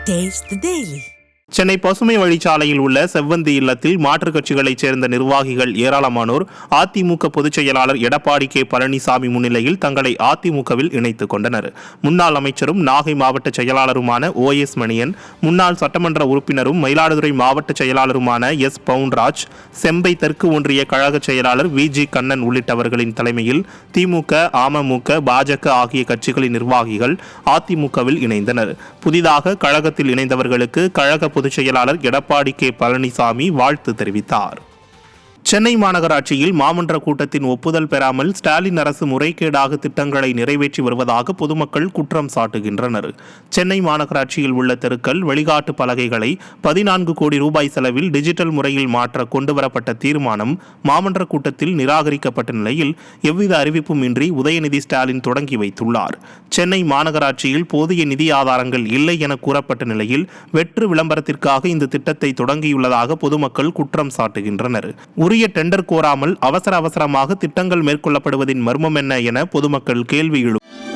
Taste the Daily. Chennai பசுமை வழிச்சாலையில் உள்ள செவ்வந்தி இல்லத்தில் மாற்றுக் கட்சிகளைச் சேர்ந்த நிர்வாகிகள் ஏராளமானோர் அதிமுக பொதுச் செயலாளர் எடப்பாடி கே பழனிசாமி முன்னிலையில் தங்களை அதிமுகவில் இணைத்துக் கொண்டனர். முன்னாள் அமைச்சரும் நாகை மாவட்ட செயலாளருமான OS மணியன், முன்னாள் சட்டமன்ற உறுப்பினரும் மயிலாடுதுறை மாவட்ட செயலாளருமான S பவுன்ராஜ், செம்பை தெற்கு ஒன்றிய கழக செயலாளர் VG கண்ணன் உள்ளிட்டவர்களின் தலைமையில் திமுக, அமமுக, பாஜக ஆகிய கட்சிகளின் நிர்வாகிகள் அதிமுகவில் இணைந்தனர். புதிதாக கழகத்தில் இணைந்தவர்களுக்கு கழக பொதுச் செயலாளர் எடப்பாடி கே பழனிசாமி வாழ்த்து தெரிவித்தார். சென்னை மாநகராட்சியில் மாமன்ற கூட்டத்தின் ஒப்புதல் பெறாமல் ஸ்டாலின் அரசு முறைகேடாக திட்டங்களை நிறைவேற்றி வருவதாக பொதுமக்கள் குற்றம் சாட்டுகின்றனர். சென்னை மாநகராட்சியில் உள்ள தெருக்கள் வெளிகாட்டு பலகைகளை 14 கோடி ரூபாய் செலவில் டிஜிட்டல் முறையில் மாற்ற கொண்டுவரப்பட்ட தீர்மானம் மாமன்ற கூட்டத்தில் நிராகரிக்கப்பட்ட நிலையில் எவ்வித அறிவிப்பும் இன்றி உதயநிதி ஸ்டாலின் தொடங்கி வைத்துள்ளார். சென்னை மாநகராட்சியில் போதிய நிதி ஆதாரங்கள் இல்லை என கூறப்பட்ட நிலையில் வெற்று விளம்பரத்திற்காக இந்த திட்டத்தை தொடங்கியுள்ளதாக பொதுமக்கள் குற்றம் சாட்டுகின்றனர். உரிய டெண்டர் கோராமல் அவசரமாக திட்டங்கள் மேற்கொள்ளப்படுவதின் மர்மம் என்ன என பொதுமக்கள் கேள்வி எழுப்புகின்றனர்.